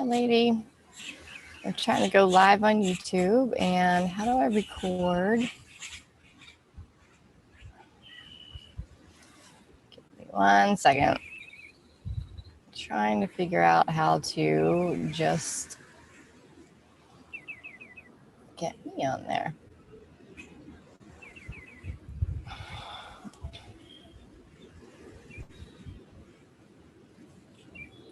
Hi, lady. I'm trying to go live on YouTube, and how do I record? Give me 1 second. Trying to figure out how to just get me on there.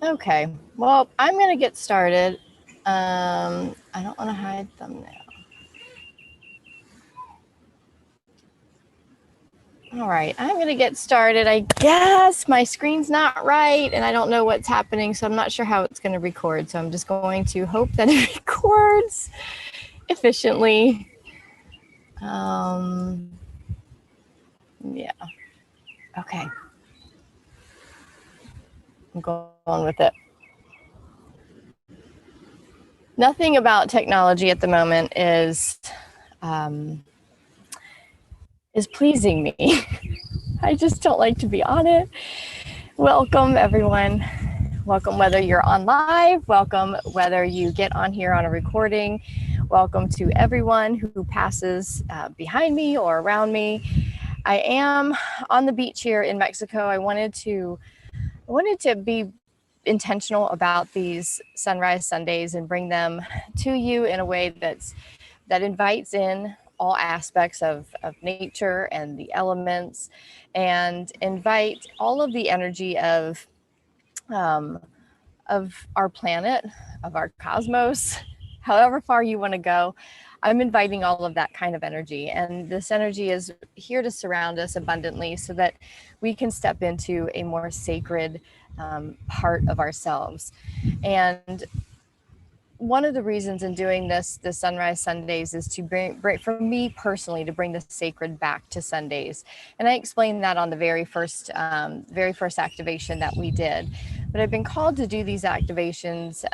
Okay, well, I'm going to get started. I don't want to hide thumbnail. All right, I'm going to get started. I guess my screen's not right and I don't know what's happening, so I'm not sure how it's going to record. So I'm just going to hope that it records efficiently. Yeah. Okay. I'm going with it. Nothing about technology at the moment is pleasing me. I just don't like to be on it. Welcome, everyone. Welcome whether you're on live, welcome whether you get on here on a recording. Welcome to everyone who passes behind me or around me. I am on the beach here in Mexico. I wanted to be intentional about these sunrise Sundays and bring them to you in a way that invites in all aspects of nature and the elements, and invite all of the energy of our planet, of our cosmos, however far you want to go. I'm inviting all of that kind of energy, and this energy is here to surround us abundantly so that we can step into a more sacred part of ourselves. And one of the reasons in doing this Sunrise Sundays is to bring, for me personally, to bring the sacred back to Sundays. And I explained that on the very first activation that we did. But I've been called to do these activations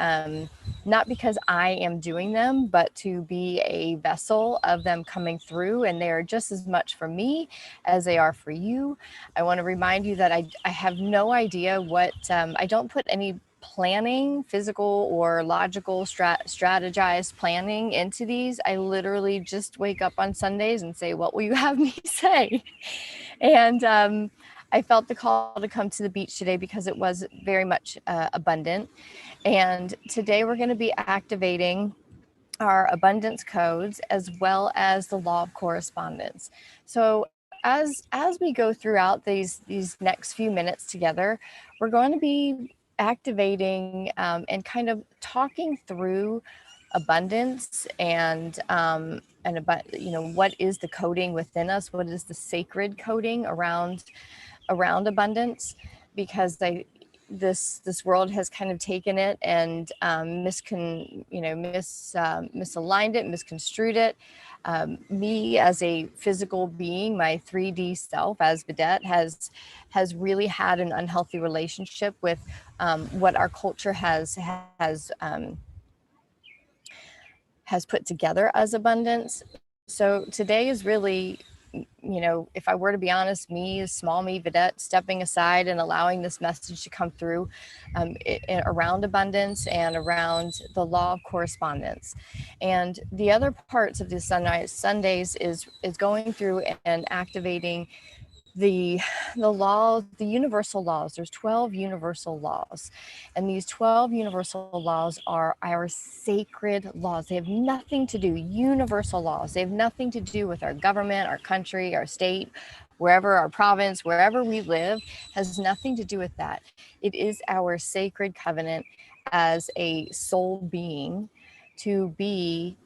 not because I am doing them, but to be a vessel of them coming through. And they are just as much for me as they are for you. I want to remind you that I have no idea what, I don't put any planning, physical or logical strategized planning into these. I literally just wake up on Sundays and say, what will you have me say? And I felt the call to come to the beach today because it was very much abundant. And today we're going to be activating our abundance codes as well as the law of correspondence. So as we go throughout these next few minutes together, we're going to be activating and kind of talking through abundance and what is the coding within us, what is the sacred coding around abundance, because this world has kind of taken it and misaligned it, misconstrued it. Me as a physical being, my 3D self as Vidette has really had an unhealthy relationship with what our culture has put together as abundance. So today is really, if I were to be honest, small me, Vidette, stepping aside and allowing this message to come through around abundance and around the law of correspondence. And the other parts of the Sunrise Sundays is going through and activating the laws, the universal laws. There's 12 universal laws, and these 12 universal laws are our sacred laws. They have nothing to do, universal laws, they have nothing to do with our government, our country, our state, wherever, our province, wherever we live, has nothing to do with that. It is our sacred covenant as a soul being to be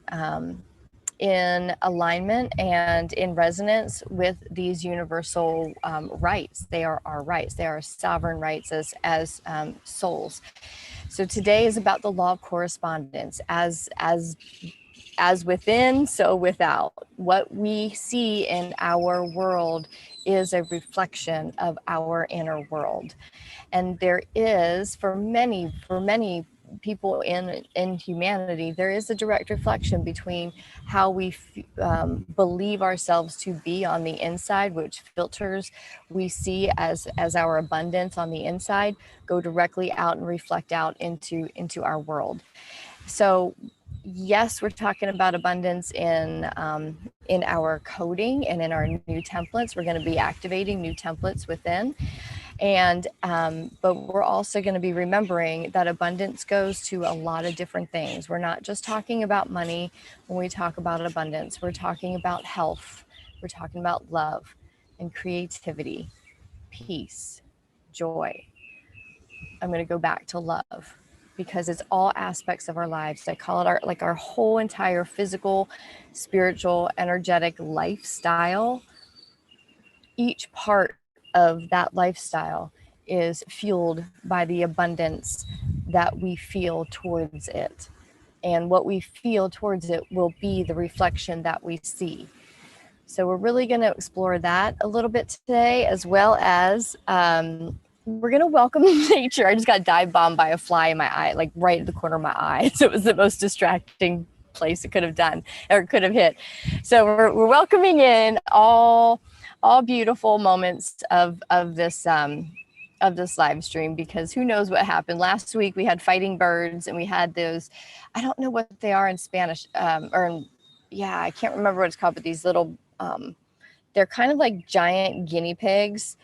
in alignment and in resonance with these universal rights. They are our rights. They are sovereign rights as souls. So today is about the law of correspondence, as within, so without. What we see in our world is a reflection of our inner world. And there is, for many people in humanity, there is a direct reflection between how we believe ourselves to be on the inside, which filters we see as our abundance on the inside, go directly out and reflect out into our world. So yes, we're talking about abundance in our coding and in our new templates. We're going to be activating new templates within. And but we're also going to be remembering that abundance goes to a lot of different things. We're not just talking about money when we talk about abundance. We're talking about health. We're talking about love and creativity, peace, joy. I'm going to go back to love because it's all aspects of our lives. I call it our whole entire physical, spiritual, energetic lifestyle. Each part of that lifestyle is fueled by the abundance that we feel towards it. And what we feel towards it will be the reflection that we see. So we're really going to explore that a little bit today, as well as we're going to welcome nature. I just got dive bombed by a fly in my eye, like right at the corner of my eye. So it was the most distracting place it could have done or could have hit. So we're welcoming in all beautiful moments of this live stream, because who knows what happened. Last week we had fighting birds, and we had those, I don't know what they are in Spanish, I can't remember what it's called, but these little, they're kind of like giant guinea pigs.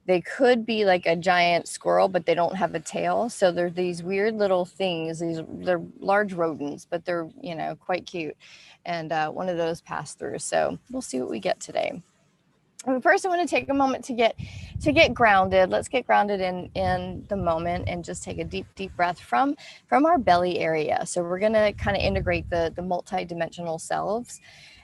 They could be like a giant squirrel, but they don't have a tail. So they're these weird little things. They're large rodents, but they're, quite cute. And one of those passed through. So we'll see what we get today. But first, I want to take a moment to get grounded. Let's get grounded in the moment and just take a deep breath from our belly area. So we're going to kind of integrate the multi-dimensional selves.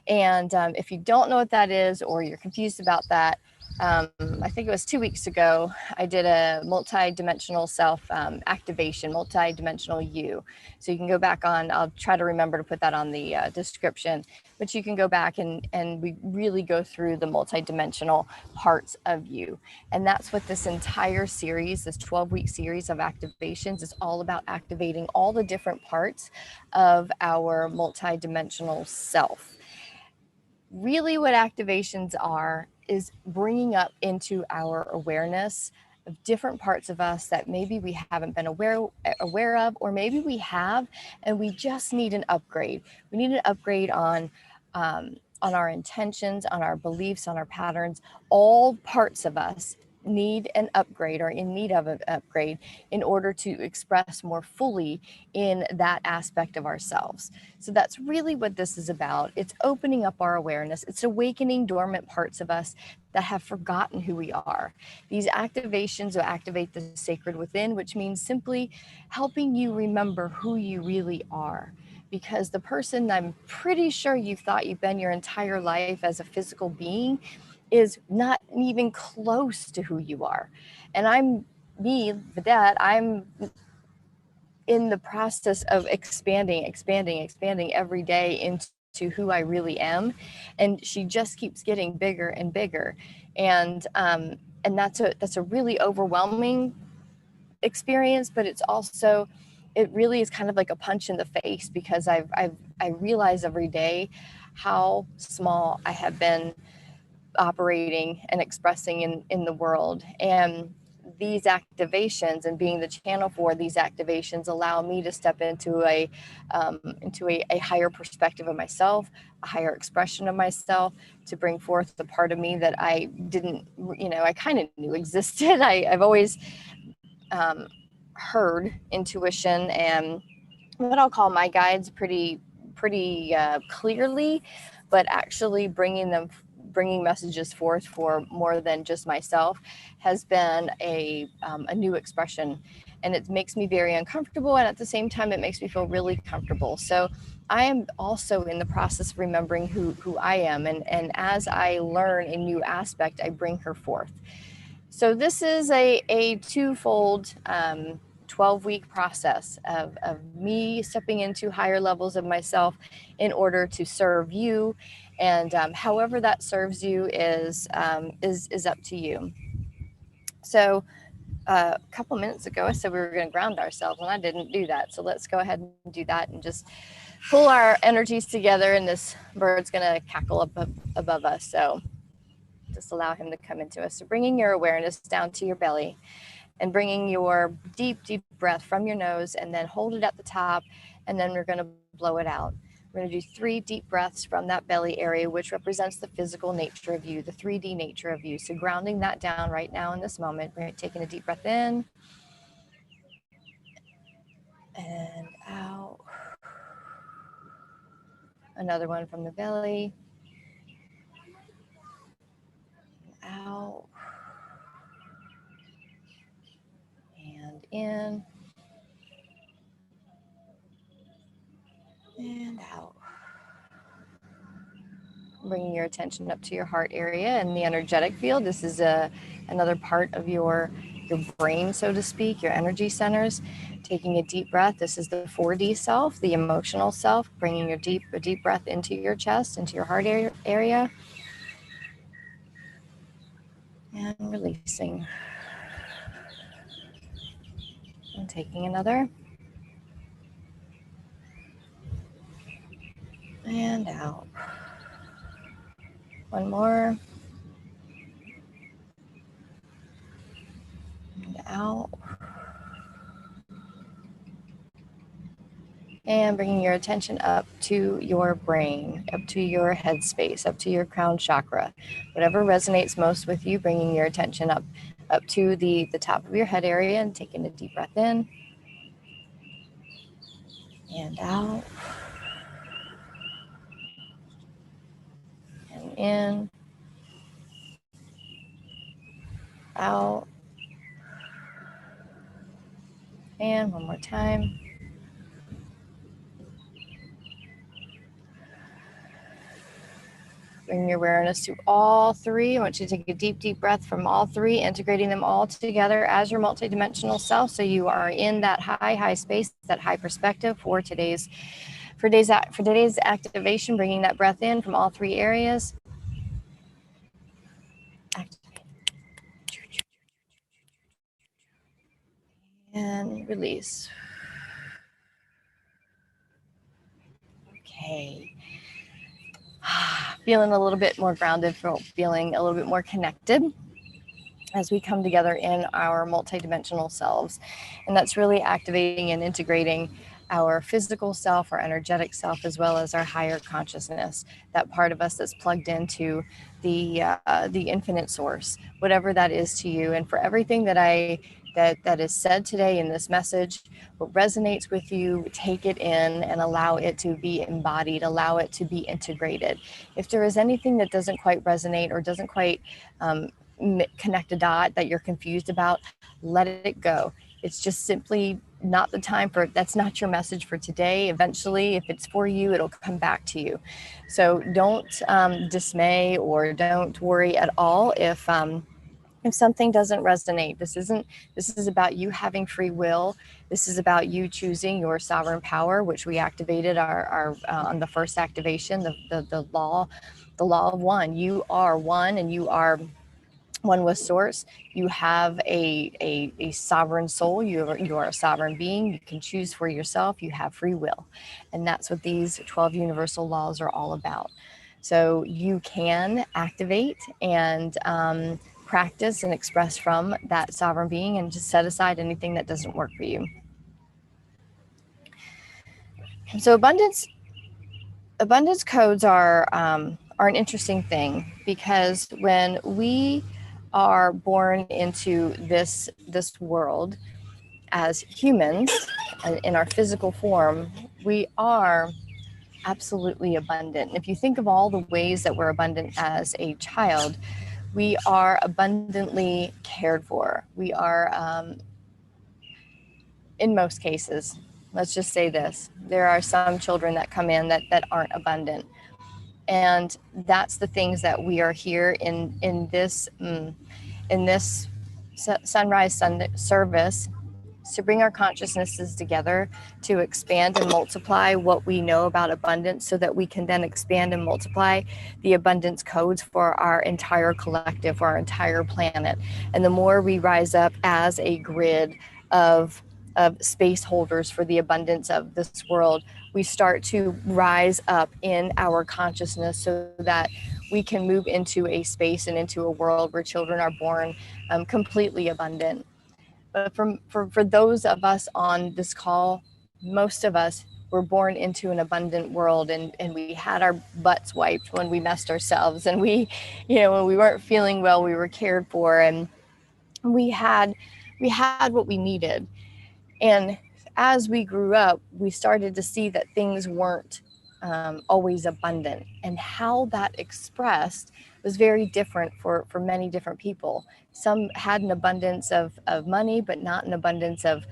And if you don't know what that is, or you're confused about that, I think it was 2 weeks ago, I did a multi-dimensional self activation, multi-dimensional you. So you can go back on, I'll try to remember to put that on the description, but you can go back and we really go through the multi-dimensional parts of you. And that's what this entire series, this 12-week series of activations is all about, activating all the different parts of our multi-dimensional self. Really what activations are is bringing up into our awareness of different parts of us that maybe we haven't been aware of, or maybe we have, and we just need an upgrade. We need an upgrade on our intentions, on our beliefs, on our patterns. All parts of us need an upgrade, or in need of an upgrade, in order to express more fully in that aspect of ourselves. So that's really what this is about. It's opening up our awareness. It's awakening dormant parts of us that have forgotten who we are. These activations will activate the sacred within, which means simply helping you remember who you really are. Because the person I'm pretty sure you've thought you've been your entire life as a physical being is not even close to who you are. And I'm me, Vidette, I'm in the process of expanding every day into who I really am. And she just keeps getting bigger and bigger. And that's a really overwhelming experience, but it's also, it really is kind of like a punch in the face, because I realize every day how small I have been operating and expressing in the world. And these activations, and being the channel for these activations, allow me to step into a higher perspective of myself, a higher expression of myself, to bring forth the part of me that I didn't, I kind of knew existed. I've always heard intuition and what I'll call my guides pretty clearly, but actually bringing messages forth for more than just myself has been a new expression. And it makes me very uncomfortable, and at the same time it makes me feel really comfortable. So I am also in the process of remembering who I am, and as I learn a new aspect, I bring her forth. So this is a twofold 12-week process of me stepping into higher levels of myself in order to serve you. And however that serves you is up to you. So a couple minutes ago, I said we were going to ground ourselves, and I didn't do that. So let's go ahead and do that and just pull our energies together, and this bird's going to cackle up above us. So just allow him to come into us. So bringing your awareness down to your belly and bringing your deep, deep breath from your nose, and then hold it at the top, and then we're going to blow it out. We're going to do 3 deep breaths from that belly area, which represents the physical nature of you, the 3D nature of you. So grounding that down right now in this moment, we're taking a deep breath in and out. Another one from the belly, out, and in, and out. Bringing your attention up to your heart area and the energetic field. This is another part of your brain, so to speak, your energy centers. Taking a deep breath. This is the 4D self, the emotional self. Bringing a deep breath into your chest, into your heart area, and releasing. And taking another. And out. One more. And out. And bringing your attention up to your brain, up to your headspace, up to your crown chakra. Whatever resonates most with you, bringing your attention up to the top of your head area, and taking a deep breath in and out. And in, out. And one more time. Bring your awareness to all 3. I want you to take a deep, deep breath from all 3, integrating them all together as your multidimensional self. So you are in that high space, that high perspective for today's activation, bringing that breath in from all 3 areas. Activate. And release. Okay. Feeling a little bit more grounded, feeling a little bit more connected as we come together in our multidimensional selves. And that's really activating and integrating our physical self, our energetic self, as well as our higher consciousness, that part of us that's plugged into the infinite source, whatever that is to you. And for everything that is said today in this message, what resonates with you, take it in and allow it to be embodied, allow it to be integrated. If there is anything that doesn't quite resonate or doesn't quite connect a dot that you're confused about, let it go. It's just simply not the time for it. That's not your message for today. Eventually, if it's for you, it'll come back to you. So don't dismay or don't worry at all if something doesn't resonate. This is about you having free will. This is about you choosing your sovereign power, which we activated our on the first activation, the law of one. You are one, and you are one with source. You have a sovereign soul. You are a sovereign being. You can choose for yourself. You have free will. And that's what these 12 universal laws are all about. So you can activate and practice and express from that sovereign being, and just set aside anything that doesn't work for you. So abundance codes are an interesting thing, because when we are born into this world as humans in our physical form, we are absolutely abundant. If you think of all the ways that we're abundant as a child, we are abundantly cared for. We are, in most cases, let's just say this, there are some children that come in that aren't abundant. And that's the things that we are here in this sunrise service to bring our consciousnesses together to expand and multiply what we know about abundance so that we can then expand and multiply the abundance codes for our entire collective, for our entire planet. And the more we rise up as a grid of space holders for the abundance of this world, we start to rise up in our consciousness so that we can move into a space and into a world where children are born completely abundant. But for those of us on this call, most of us were born into an abundant world, and we had our butts wiped when we messed ourselves, and we, when we weren't feeling well, we were cared for, and we had what we needed. And as we grew up, we started to see that things weren't always abundant, and how that expressed was very different for many different people. Some had an abundance of money, but not an abundance of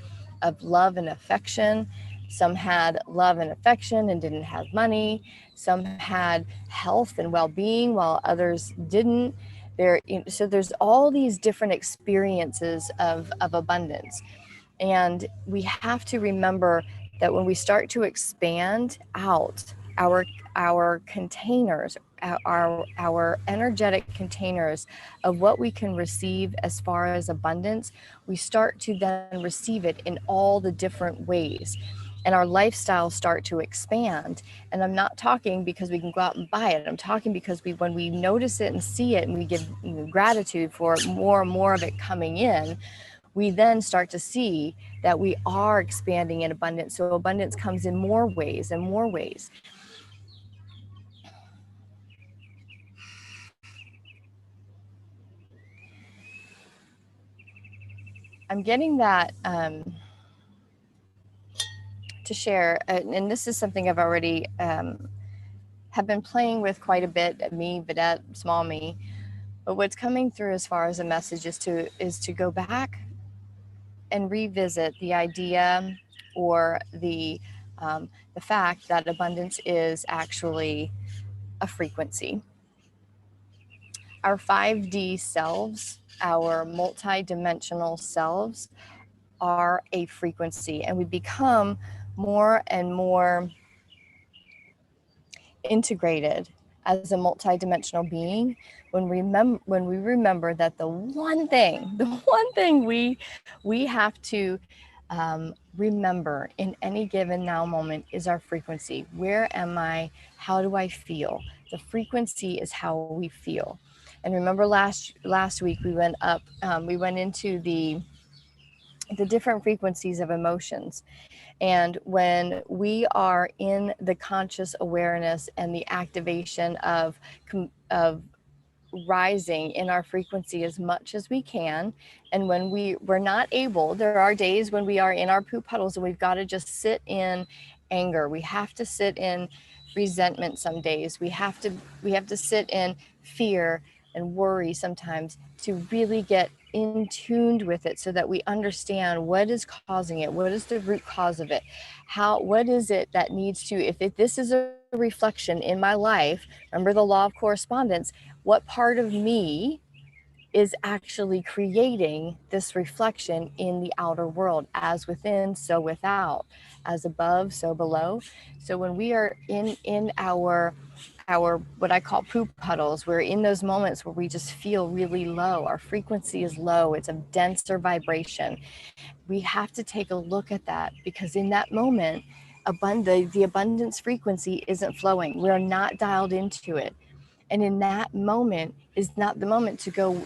love and affection. Some had love and affection and didn't have money. Some had health and well-being while others didn't. So there's all these different experiences of abundance. And we have to remember that when we start to expand out our containers, our energetic containers of what we can receive as far as abundance, we start to then receive it in all the different ways. And our lifestyles start to expand. And I'm not talking because we can go out and buy it. I'm talking because when we notice it and see it, and we give gratitude for more and more of it coming in, we then start to see that we are expanding in abundance. So abundance comes in more ways and more ways. I'm getting that to share, and this is something I've already have been playing with quite a bit, me, Vidette, small me. But what's coming through as far as a message is to go back and revisit the idea or the fact that abundance is actually a frequency. Our 5D selves, our multidimensional selves, are a frequency, and we become more and more integrated as a multidimensional being when we remember that the one thing we have to remember in any given now moment is our frequency. Where am I? How do I feel? The frequency is how we feel. And remember last week we went up, we went into the different frequencies of emotions. And when we are in the conscious awareness and the activation of rising in our frequency as much as we can, and when we're not able, there are days when we are in our poop puddles and we've got to just sit in anger. We have to sit in resentment some days. We have to sit in fear and worry sometimes to really get in tuned with it so that we understand what is causing it, what is the root cause of it, what is it that needs to, if this is a reflection in my life, remember the law of correspondence, what part of me is actually creating this reflection in the outer world, as within, so without, as above, so below. So when we are in our what I call poop puddles, we're in those moments where we just feel really low. Our frequency is low. It's a denser vibration. We have to take a look at that, because in that moment, the abundance frequency isn't flowing. We're not dialed into it. And in that moment is not the moment to go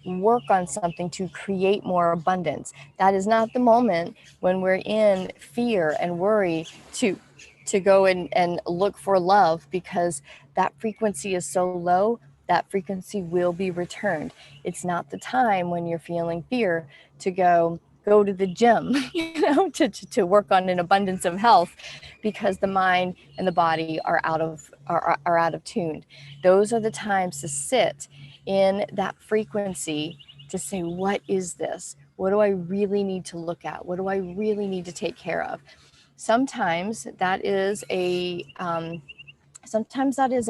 work on something to create more abundance. That is not the moment when we're in fear and worry to go and look for love, because that frequency is so low, that frequency will be returned. It's not the time when you're feeling fear to go to the gym, to work on an abundance of health, because the mind and the body are out of tune. Those are the times to sit in that frequency to say, what is this? What do I really need to look at? What do I really need to take care of? Sometimes that is a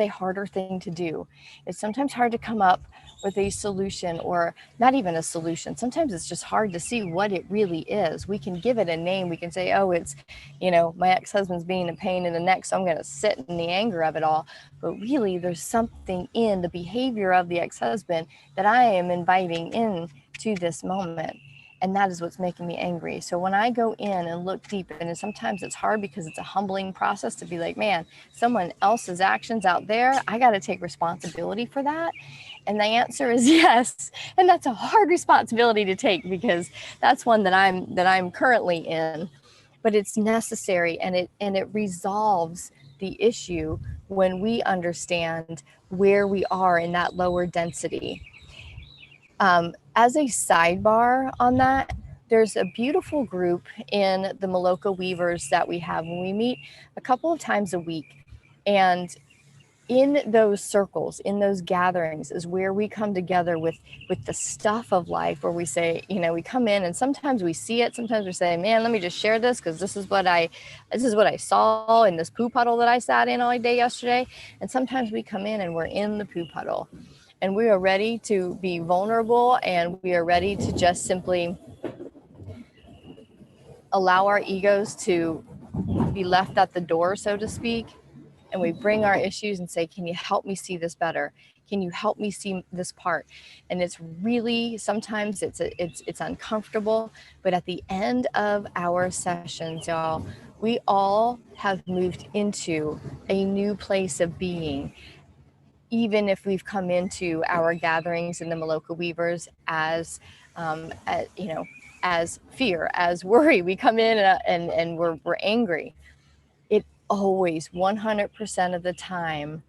harder thing to do. It's sometimes hard to come up with a solution, or not even a solution. Sometimes it's just hard to see what it really is. We can give it a name. We can say, oh, it's, my ex-husband's being a pain in the neck, so I'm going to sit in the anger of it all. But really, there's something in the behavior of the ex-husband that I am inviting in to this moment. And that is what's making me angry. So when I go in and look deep, and sometimes it's hard because it's a humbling process to be like, man, someone else's actions out there, I got to take responsibility for that. And the answer is yes. And that's a hard responsibility to take, because that's one that I'm currently in. But it's necessary, and it resolves the issue when we understand where we are in that lower density. As a sidebar on that, there's a beautiful group in the Maloka Weavers that we have, when we meet a couple of times a week. And in those circles, in those gatherings, is where we come together with the stuff of life, where we say, we come in and sometimes we see it. Sometimes we say, man, let me just share this, because this is what I saw in this poo puddle that I sat in all day yesterday. And sometimes we come in and we're in the poo puddle, and we are ready to be vulnerable, and we are ready to just simply allow our egos to be left at the door, so to speak. And we bring our issues and say, can you help me see this better? Can you help me see this part? And it's really, sometimes it's uncomfortable, but at the end of our sessions, y'all, we all have moved into a new place of being. Even if we've come into our gatherings in the Maloka Weavers as fear, as worry, we come in and we're angry. It always, 100% of the time,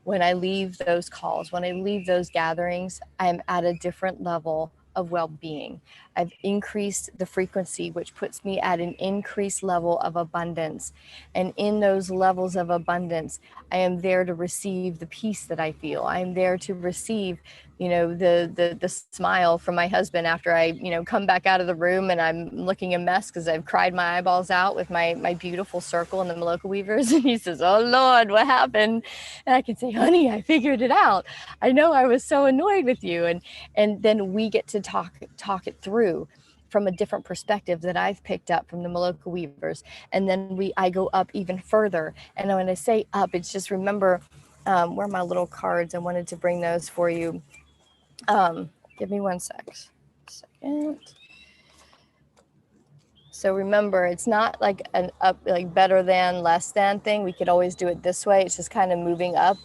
when I leave those calls, when I leave those gatherings, I'm at a different level of well-being. I've increased the frequency, which puts me at an increased level of abundance. And in those levels of abundance, I am there to receive the peace that I feel. I am there to receive, the smile from my husband after I, come back out of the room and I'm looking a mess because I've cried my eyeballs out with my beautiful circle in the Maloka Weavers. And he says, oh Lord, what happened? And I can say, honey, I figured it out. I know I was so annoyed with you. And then we get to talk it through from a different perspective that I've picked up from the Maloka Weavers. And then I go up even further. And when I say up, it's just, remember, where are my little cards? I wanted to bring those for you. Give me one second. So remember, it's not like an up, like better than, less than thing. We could always do it this way. It's just kind of moving up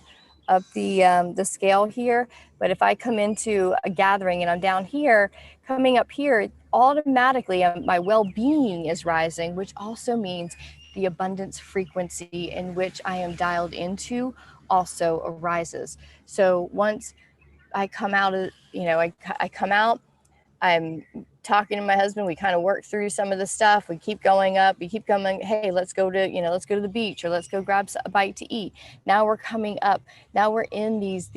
the scale here. But if I come into a gathering and I'm down here, coming up here, automatically my well-being is rising, which also means the abundance frequency in which I am dialed into also arises. So once I come out of, I come out, I'm talking to my husband, we kind of work through some of the stuff, we keep going up, we keep going, hey, let's go to the beach, or let's go grab a bite to eat. Now we're coming up, now we're in these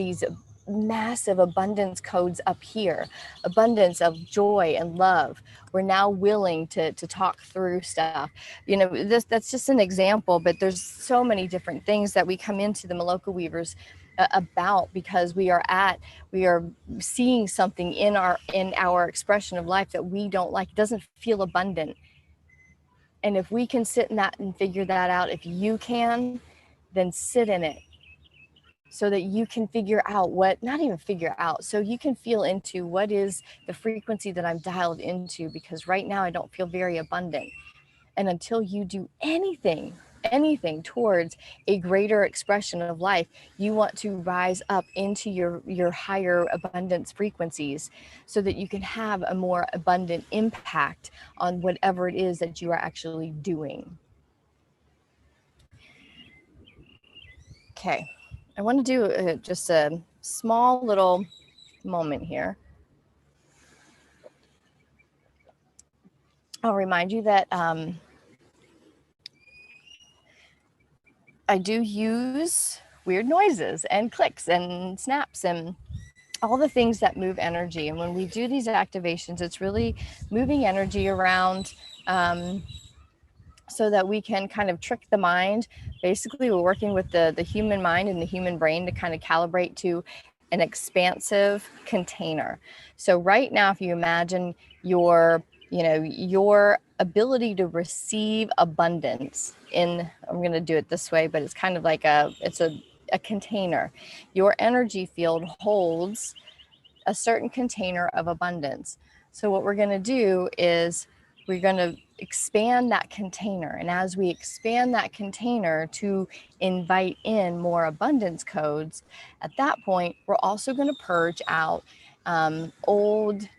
massive abundance codes up here, abundance of joy and love. We're now willing to talk through stuff. That's just an example, but there's so many different things that we come into the Maloka Weavers about, because we are seeing something in our expression of life that we don't like. It doesn't feel abundant. And if we can sit in that and figure that out, if you can, then sit in it, so that you can figure out so you can feel into what is the frequency that I'm dialed into, because right now I don't feel very abundant. And until you do anything towards a greater expression of life, you want to rise up into your higher abundance frequencies, so that you can have a more abundant impact on whatever it is that you are actually doing. Okay, I want to do just a small little moment here. I'll remind you that I do use weird noises and clicks and snaps and all the things that move energy. And when we do these activations, it's really moving energy around so that we can kind of trick the mind. Basically, we're working with the human mind and the human brain to kind of calibrate to an expansive container. So right now, if you imagine your ability to receive abundance I'm going to do it this way, but it's kind of like a container. Your energy field holds a certain container of abundance. So what we're going to do is we're going to expand that container. And as we expand that container to invite in more abundance codes, at that point, we're also going to purge out old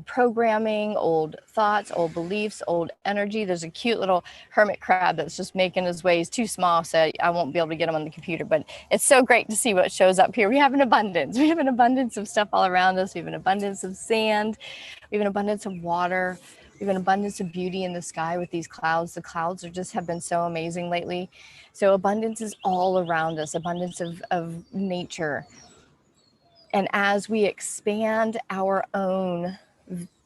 programming, old thoughts, old beliefs, old energy. There's a cute little hermit crab that's just making his way. He's too small, so I won't be able to get him on the computer, but it's so great to see what shows up here. We have an abundance. We have an abundance of stuff all around us. We have an abundance of sand. We have an abundance of water. We have an abundance of beauty in the sky with these clouds. The clouds have been so amazing lately. So abundance is all around us, abundance of nature. And as we expand our own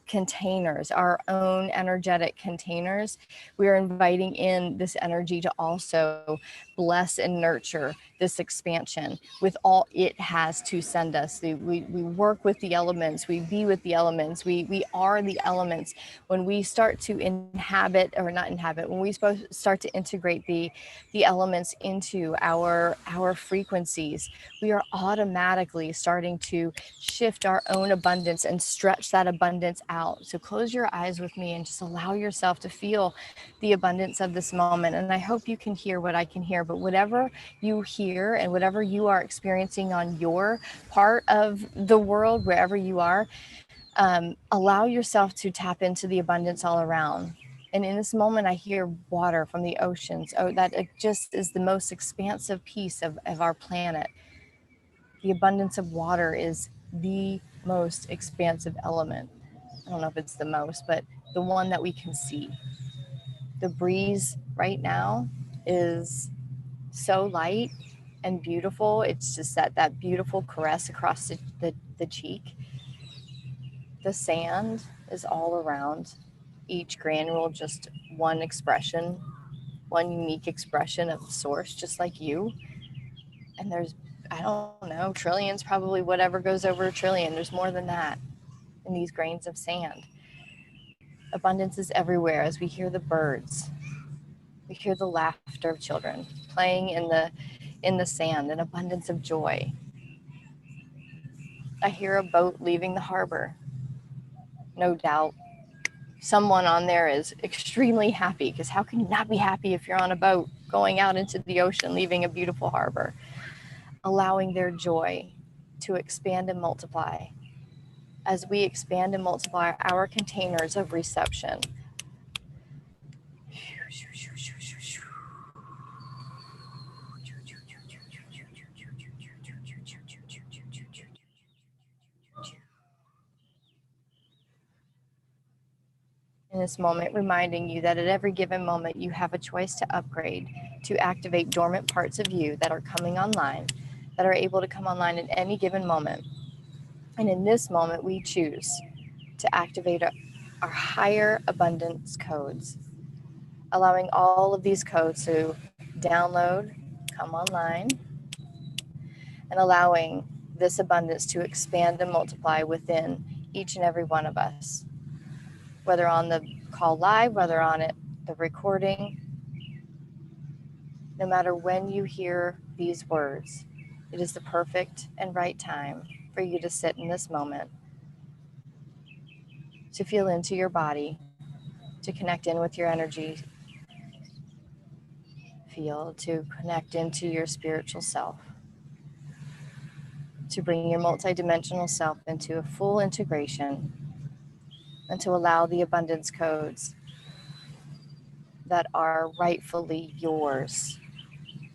containers, our own energetic containers, we are inviting in this energy to also bless and nurture this expansion with all it has to send us. We work with the elements, we be with the elements, we are the elements. When we start to when we start to integrate the elements into our frequencies, we are automatically starting to shift our own abundance and stretch that abundance out. So close your eyes with me and just allow yourself to feel the abundance of this moment. And I hope you can hear what I can hear, but whatever you hear and whatever you are experiencing on your part of the world, wherever you are, allow yourself to tap into the abundance all around. And in this moment, I hear water from the oceans. Oh, that it just is the most expansive piece of our planet. The abundance of water is the most expansive element. I don't know if it's the most, but the one that we can see. The breeze right now is so light and beautiful. It's just that beautiful caress across the cheek. The sand is all around each granule, just one expression, one unique expression of the source, just like you. And there's, I don't know, trillions, probably whatever goes over a trillion. There's more than that in these grains of sand. Abundance is everywhere as we hear the birds. We hear the laughter of children playing in the sand, an abundance of joy. I hear a boat leaving the harbor. No doubt someone on there is extremely happy, because how can you not be happy if you're on a boat going out into the ocean, leaving a beautiful harbor, allowing their joy to expand and multiply. As we expand and multiply our containers of reception, in this moment, reminding you that at every given moment, you have a choice to upgrade, to activate dormant parts of you that are coming online, that are able to come online at any given moment. And in this moment, we choose to activate our higher abundance codes, allowing all of these codes to download, come online, and allowing this abundance to expand and multiply within each and every one of us. Whether on the call live, whether on the recording, no matter when you hear these words, it is the perfect and right time for you to sit in this moment, to feel into your body, to connect in with your energy field, to connect into your spiritual self, to bring your multidimensional self into a full integration, and to allow the abundance codes that are rightfully yours,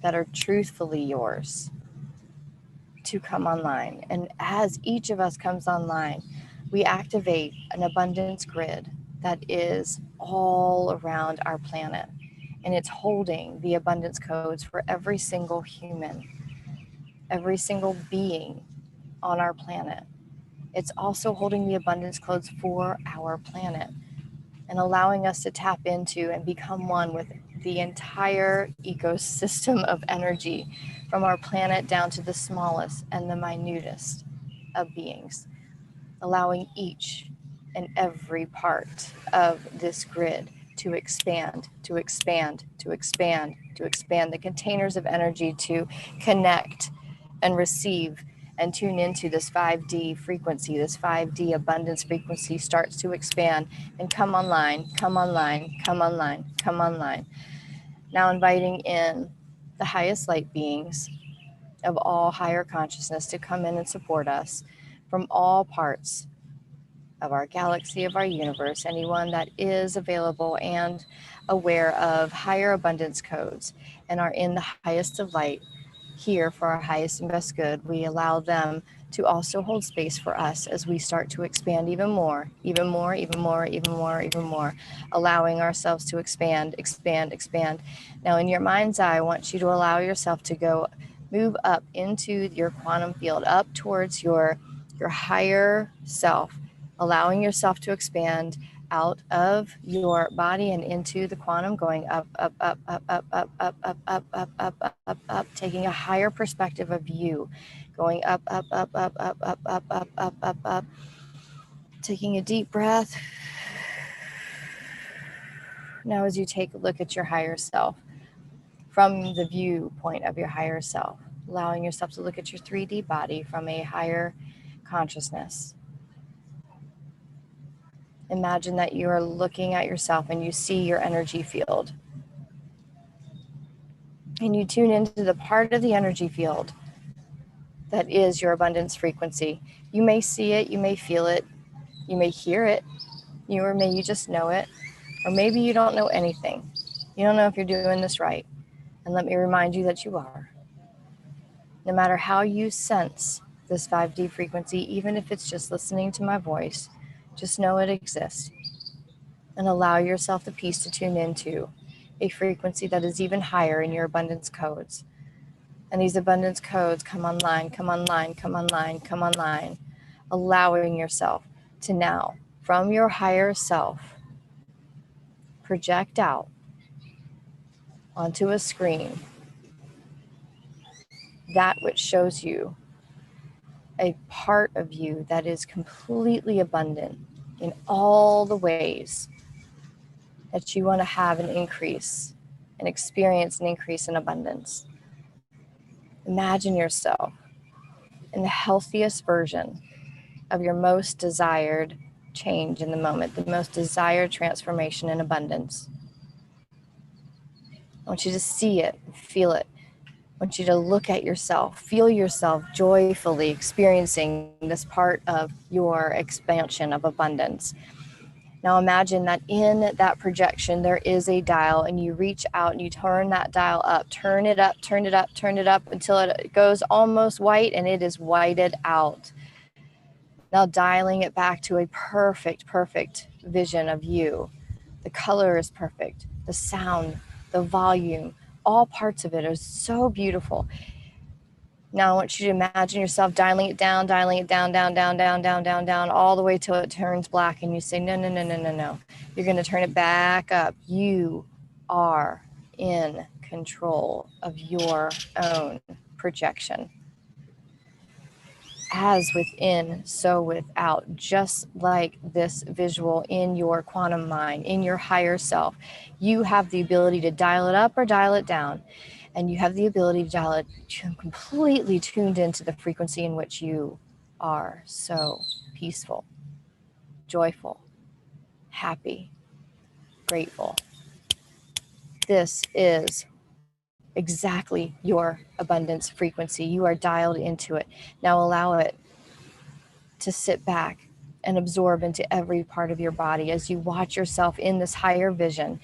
that are truthfully yours, to come online. And as each of us comes online, we activate an abundance grid that is all around our planet. And it's holding the abundance codes for every single human, every single being on our planet. It's also holding the abundance codes for our planet and allowing us to tap into and become one with the entire ecosystem of energy, from our planet down to the smallest and the minutest of beings, allowing each and every part of this grid to expand, to expand, to expand, to expand, the containers of energy to connect and receive and tune into this 5D frequency. This 5D abundance frequency starts to expand and come online, come online, come online, come online. Now inviting in the highest light beings of all higher consciousness to come in and support us from all parts of our galaxy, of our universe, anyone that is available and aware of higher abundance codes and are in the highest of light here for our highest and best good. We allow them to also hold space for us as we start to expand even more, even more, even more, even more, even more, allowing ourselves to expand, expand, expand. Now in your mind's eye, I want you to allow yourself to go move up into your quantum field, up towards your higher self, allowing yourself to expand out of your body and into the quantum, going up, up, up, up, up, up, up, up, up, up, up, up, up, up, taking a higher perspective of you, going up, up, up, up, up, up, up, up, up, up, up, taking a deep breath. Now as you take a look at your higher self from the viewpoint of your higher self, allowing yourself to look at your 3D body from a higher consciousness. Imagine that you are looking at yourself and you see your energy field. And you tune into the part of the energy field that is your abundance frequency. You may see it, you may feel it, you may hear it, or may you just know it, or maybe you don't know anything. You don't know if you're doing this right. And let me remind you that you are. No matter how you sense this 5D frequency, even if it's just listening to my voice, just know it exists and allow yourself the peace to tune into a frequency that is even higher in your abundance codes. And these abundance codes come online, come online, come online, come online, allowing yourself to now, from your higher self, project out onto a screen that which shows you a part of you that is completely abundant in all the ways that you want to have an increase and experience an increase in abundance. Imagine yourself in the healthiest version of your most desired change in the moment, the most desired transformation and abundance. I want you to see it, feel it. I want you to look at yourself, feel yourself joyfully experiencing this part of your expansion of abundance. Now imagine that in that projection, there is a dial and you reach out and you turn that dial up, turn it up, turn it up, turn it up until it goes almost white and it is whited out. Now dialing it back to a perfect, perfect vision of you. The color is perfect, the sound, the volume, all parts of it are so beautiful. Now I want you to imagine yourself dialing it down, down, down, down, down, down, down, down, all the way till it turns black. And you say, no, no, no, no, no, no. You're going to turn it back up. You are in control of your own projection. As within, so without, just like this visual in your quantum mind, in your higher self. You have the ability to dial it up or dial it down. And you have the ability to dial it completely tuned into the frequency in which you are so peaceful, joyful, happy, grateful. This is exactly your abundance frequency. You are dialed into it. Now allow it to sit back and absorb into every part of your body as you watch yourself in this higher vision.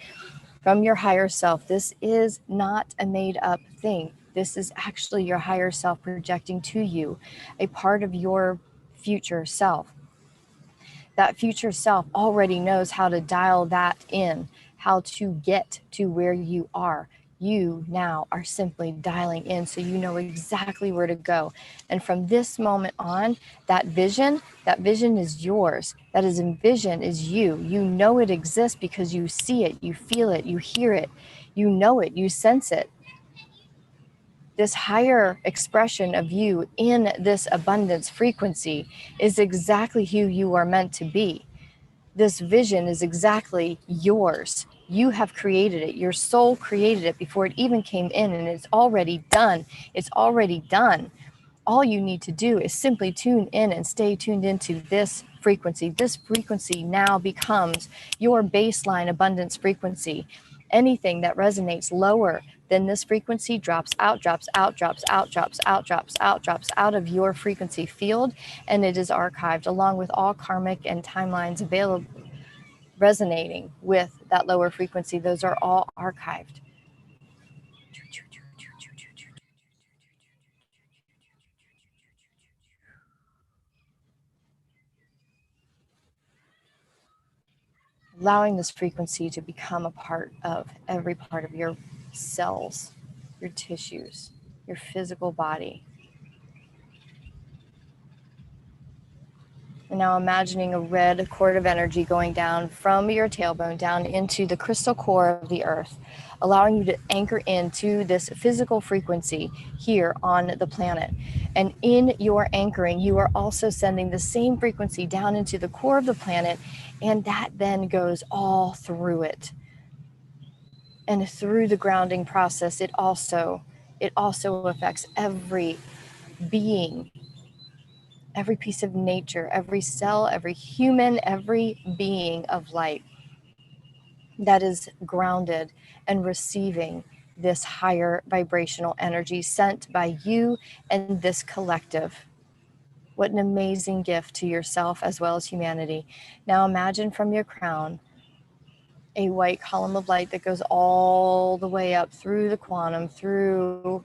From your higher self, this is not a made up thing. This is actually your higher self projecting to you a part of your future self. That future self already knows how to dial that in, how to get to where you are. You now are simply dialing in so you know exactly where to go. And from this moment on, that vision is yours. That is vision is you. You know it exists because you see it, you feel it, you hear it, you know it, you sense it. This higher expression of you in this abundance frequency is exactly who you are meant to be. This vision is exactly yours. You have created it. Your soul created it before it even came in, and it's already done. It's already done. All you need to do is simply tune in and stay tuned into this frequency. This frequency now becomes your baseline abundance frequency. Anything that resonates lower than this frequency drops out, drops out, drops out, drops out, drops out, drops out of your frequency field, and it is archived along with all karmic and timelines available resonating with that lower frequency. Those are all archived. Allowing this frequency to become a part of every part of your cells, your tissues, your physical body. And now imagining a red cord of energy going down from your tailbone down into the crystal core of the earth, allowing you to anchor into this physical frequency here on the planet. And in your anchoring, you are also sending the same frequency down into the core of the planet, and that then goes all through it. And through the grounding process, it also affects every being, every piece of nature, every cell, every human, every being of light that is grounded and receiving this higher vibrational energy sent by you and this collective. What an amazing gift to yourself as well as humanity. Now imagine from your crown a white column of light that goes all the way up through the quantum, through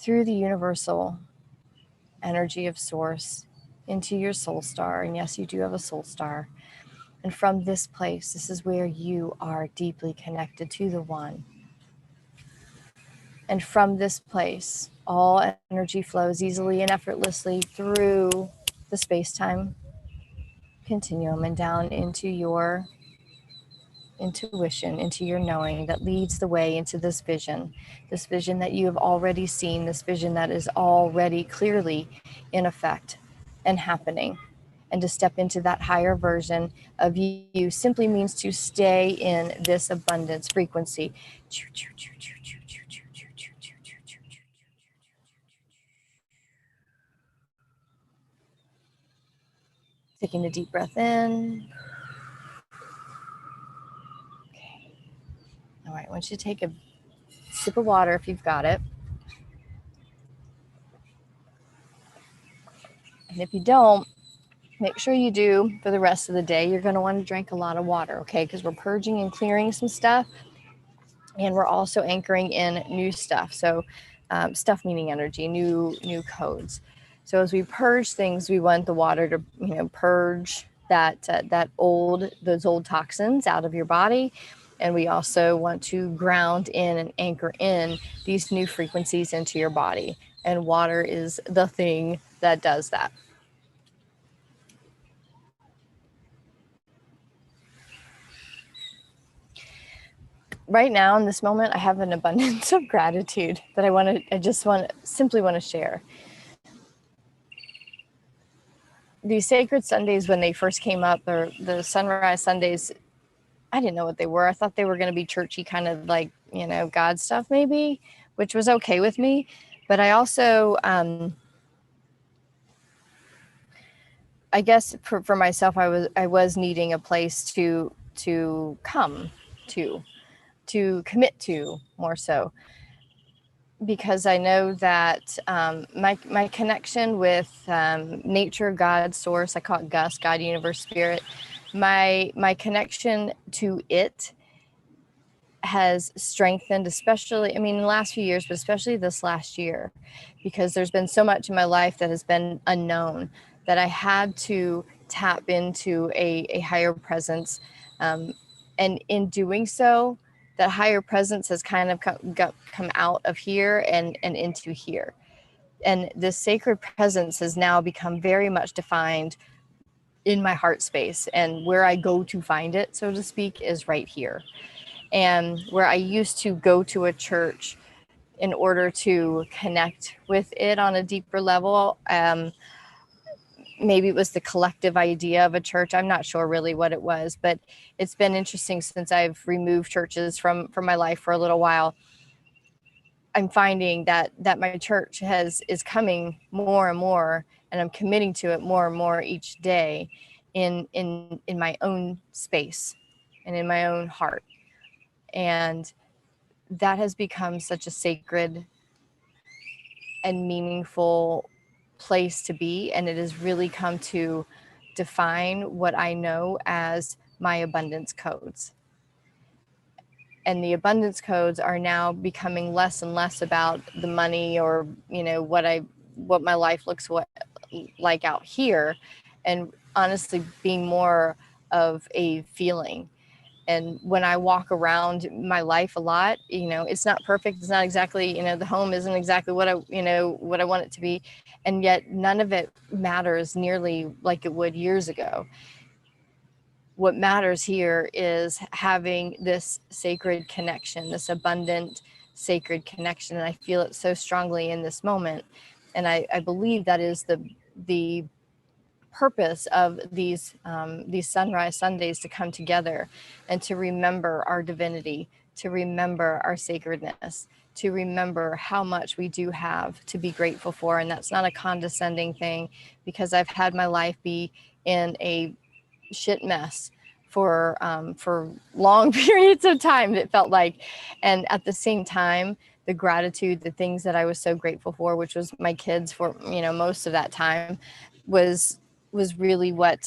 the universal energy of source into your soul star. And yes, you do have a soul star. And from this place, this is where you are deeply connected to the one. And from this place, all energy flows easily and effortlessly through the space-time continuum and down into your intuition, into your knowing that leads the way into this vision that you have already seen, this vision that is already clearly in effect and happening. And to step into that higher version of you simply means to stay in this abundance frequency. Taking a deep breath in. Okay. All right, I want you to take a sip of water if you've got it. And if you don't, make sure you do for the rest of the day. You're going to want to drink a lot of water, okay? Because we're purging and clearing some stuff. And we're also anchoring in new stuff. So stuff meaning energy, new codes. So as we purge things, we want the water to, purge those old toxins out of your body. And we also want to ground in and anchor in these new frequencies into your body. And water is the thing that does that. Right now in this moment, I have an abundance of gratitude that I simply want to share. These sacred Sundays, when they first came up, or the sunrise Sundays, I didn't know what they were. I thought they were going to be churchy, kind of like, God stuff maybe, which was okay with me. But I also, I guess for myself, I was needing a place to come to commit to more so. Because I know that my connection with nature, God, source, I call it Gus, God, universe, spirit, my connection to it has strengthened, especially, in the last few years, but especially this last year, because there's been so much in my life that has been unknown that I had to tap into a higher presence. And in doing so, that higher presence has kind of come out of here and into here. And this sacred presence has now become very much defined in my heart space. And where I go to find it, so to speak, is right here. And where I used to go to a church in order to connect with it on a deeper level, maybe it was the collective idea of a church. I'm not sure really what it was, but it's been interesting since I've removed churches from my life for a little while. I'm finding that my church is coming more and more, and I'm committing to it more and more each day in my own space and in my own heart. And that has become such a sacred and meaningful place to be. And it has really come to define what I know as my abundance codes. And the abundance codes are now becoming less and less about the money or, what my life looks like out here. And honestly, being more of a feeling. And when I walk around my life a lot, it's not perfect. It's not exactly, the home isn't exactly what I want it to be. And yet none of it matters nearly like it would years ago. What matters here is having this sacred connection, this abundant sacred connection. And I feel it so strongly in this moment. And I believe that is the purpose of these Sunrise Sundays, to come together and to remember our divinity, to remember our sacredness, to remember how much we do have to be grateful for. And that's not a condescending thing, because I've had my life be in a shit mess for long periods of time, it felt like. And at the same time, the gratitude, the things that I was so grateful for, which was my kids for most of that time, was really what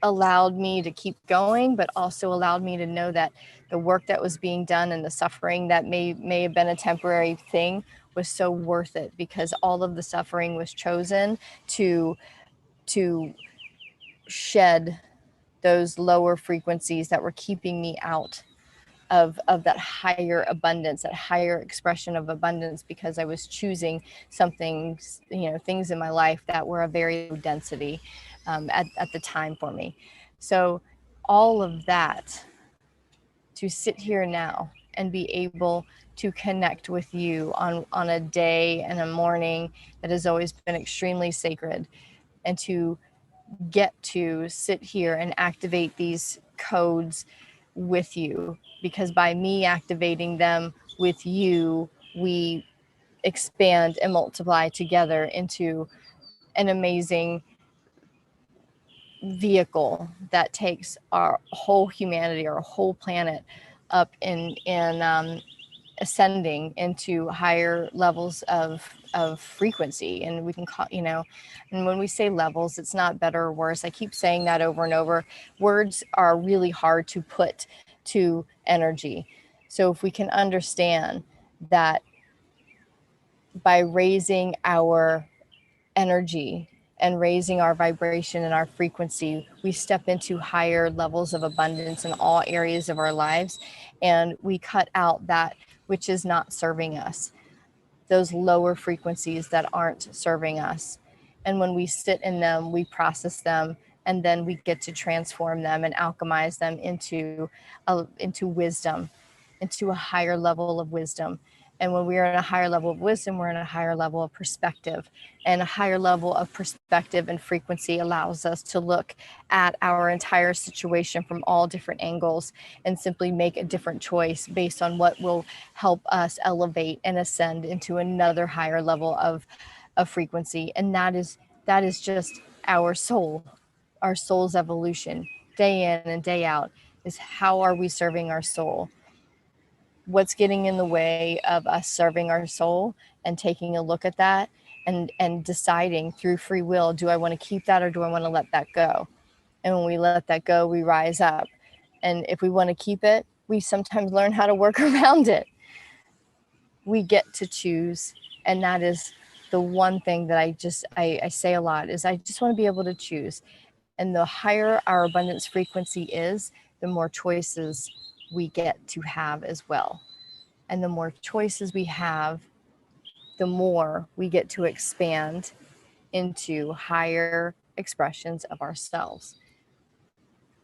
allowed me to keep going, but also allowed me to know that the work that was being done and the suffering that may have been a temporary thing was so worth it, because all of the suffering was chosen to shed those lower frequencies that were keeping me out of that higher abundance, that higher expression of abundance, because I was choosing something, things in my life that were a very low density at the time for me. So all of that, to sit here now and be able to connect with you on a day and a morning that has always been extremely sacred, and to get to sit here and activate these codes with you, because by me activating them with you, we expand and multiply together into an amazing vehicle that takes our whole humanity, our whole planet up in ascending into higher levels of frequency. And we can call, and when we say levels, it's not better or worse. I keep saying that over and over. Words are really hard to put to energy. So if we can understand that by raising our energy and raising our vibration and our frequency, we step into higher levels of abundance in all areas of our lives, and we cut out that which is not serving us, those lower frequencies that aren't serving us. And when we sit in them, we process them, and then we get to transform them and alchemize them into wisdom, into a higher level of wisdom. And when we are in a higher level of wisdom, we're in a higher level of perspective. And a higher level of perspective and frequency allows us to look at our entire situation from all different angles and simply make a different choice based on what will help us elevate and ascend into another higher level of frequency. And that is just our soul's evolution, day in and day out, is how are we serving our soul? What's getting in the way of us serving our soul, and taking a look at that and deciding through free will, do I want to keep that or do I want to let that go? And when we let that go, we rise up. And if we want to keep it, we sometimes learn how to work around it. We get to choose. And that is the one thing that I say a lot, is I just want to be able to choose. And the higher our abundance frequency is, the more choices we get to have as well. And the more choices we have, the more we get to expand into higher expressions of ourselves.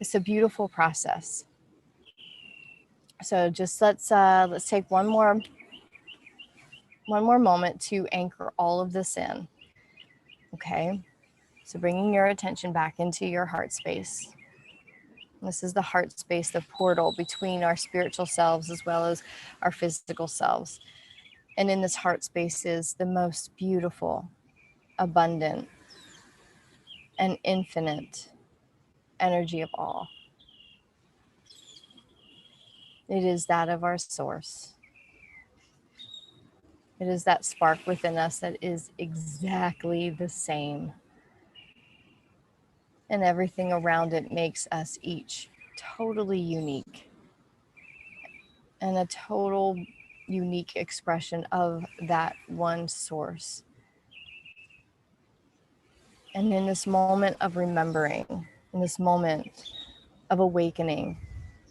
It's a beautiful process. So just let's take one more moment to anchor all of this in. Okay, so bringing your attention back into your heart space. This is the heart space, the portal between our spiritual selves as well as our physical selves. And in this heart space is the most beautiful, abundant, and infinite energy of all. It is that of our source. It is that spark within us that is exactly the same. And everything around it makes us each totally unique. And a total unique expression of that one source. And in this moment of remembering, in this moment of awakening,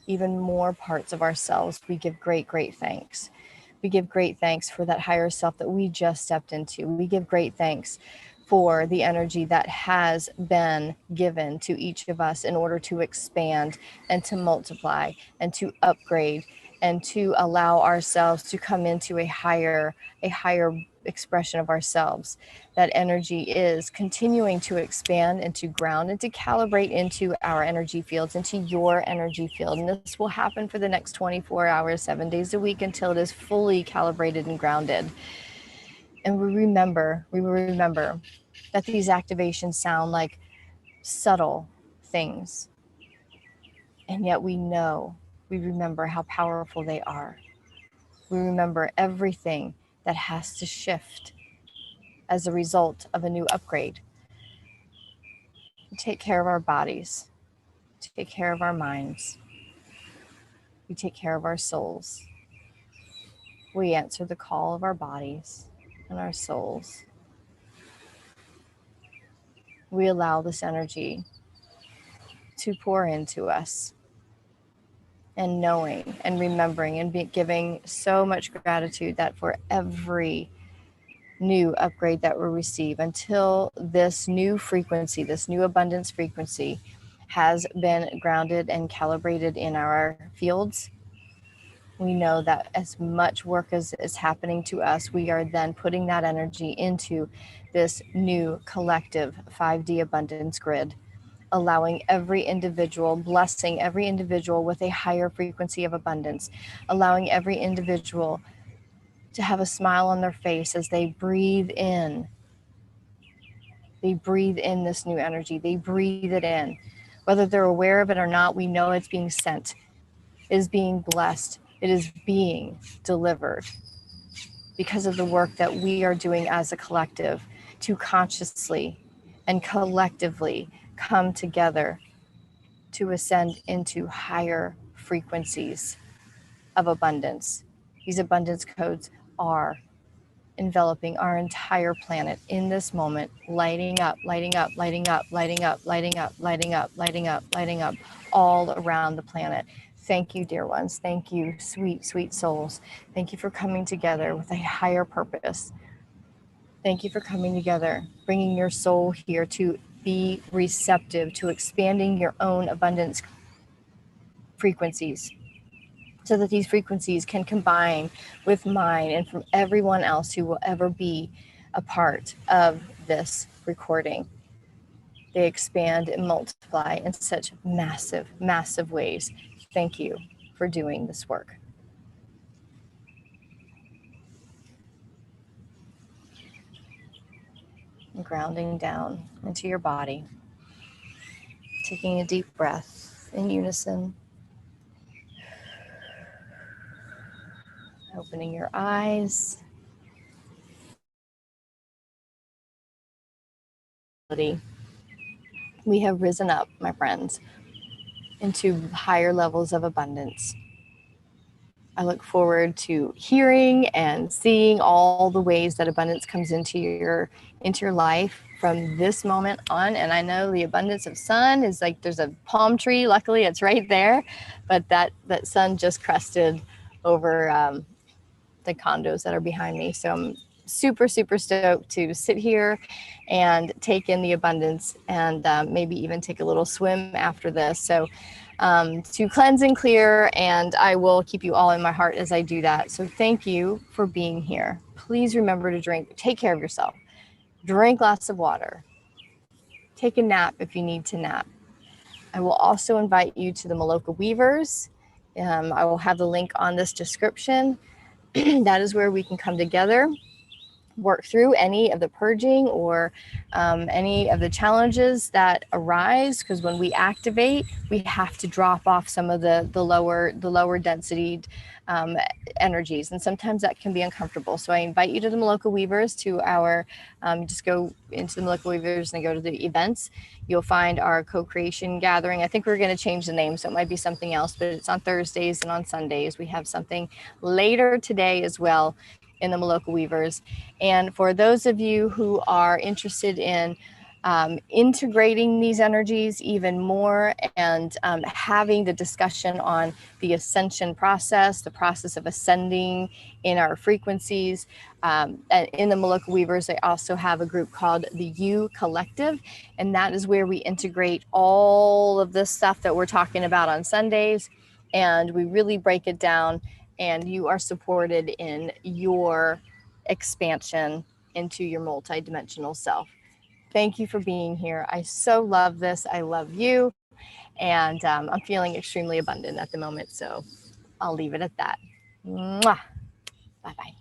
even more parts of ourselves, we give great, great thanks. We give great thanks for that higher self that we just stepped into. We give great thanks for the energy that has been given to each of us in order to expand and to multiply and to upgrade and to allow ourselves to come into a higher expression of ourselves. That energy is continuing to expand and to ground and to calibrate into our energy fields, into your energy field. And this will happen for the next 24 hours, 7 days a week until it is fully calibrated and grounded. And we will remember that these activations sound like subtle things. And yet we remember how powerful they are. We remember everything that has to shift as a result of a new upgrade. We take care of our bodies, take care of our minds, we take care of our souls. We answer the call of our bodies and our souls. We allow this energy to pour into us, and knowing and remembering and giving so much gratitude that for every new upgrade that we receive until this new frequency, this new abundance frequency has been grounded and calibrated in our fields, we know that as much work as is happening to us, we are then putting that energy into this new collective 5D abundance grid, allowing every individual, blessing every individual with a higher frequency of abundance, allowing every individual to have a smile on their face as they breathe in. They breathe in this new energy. They breathe it in. Whether they're aware of it or not, we know it's being sent. It is being blessed. It is being delivered because of the work that we are doing as a collective to consciously and collectively come together to ascend into higher frequencies of abundance. These abundance codes are enveloping our entire planet in this moment, lighting up, lighting up, lighting up, lighting up, lighting up, lighting up, lighting up, lighting up all around the planet. Thank you, dear ones. Thank you, sweet, sweet souls. Thank you for coming together with a higher purpose. Thank you for coming together, bringing your soul here to be receptive to expanding your own abundance frequencies, so that these frequencies can combine with mine and from everyone else who will ever be a part of this recording. They expand and multiply in such massive, massive ways. Thank you for doing this work. And grounding down into your body, taking a deep breath in unison. Opening your eyes. We have risen up, my friends, into higher levels of abundance. I look forward to hearing and seeing all the ways that abundance comes into your life from this moment on. And I know the abundance of sun is like there's a palm tree. Luckily, it's right there, but that sun just crested over the condos that are behind me. So I'm super, super stoked to sit here and take in the abundance and maybe even take a little swim after this. So to cleanse and clear, and I will keep you all in my heart as I do that. So thank you for being here. Please remember to drink, take care of yourself, drink lots of water, take a nap if you need to nap. I will also invite you to the Maloka Weavers. I will have the link on this description. That is where we can come together, work through any of the purging or any of the challenges that arise, because when we activate, we have to drop off some of the lower density energies, and sometimes that can be uncomfortable. So I invite you to the Maloka Weavers, to our just go into the Maloka Weavers and go to the events. You'll find our co-creation gathering. I think we're going to change the name, so it might be something else, but it's on Thursdays and on Sundays. We have something later today as well in the Maloka Weavers. And for those of you who are interested in integrating these energies even more and having the discussion on the ascension process, the process of ascending in our frequencies. In the Maloka Weavers, they also have a group called the You Collective, and that is where we integrate all of this stuff that we're talking about on Sundays, and we really break it down, and you are supported in your expansion into your multidimensional self. Thank you for being here. I so love this. I love you. And I'm feeling extremely abundant at the moment. So I'll leave it at that. Mwah. Bye-bye.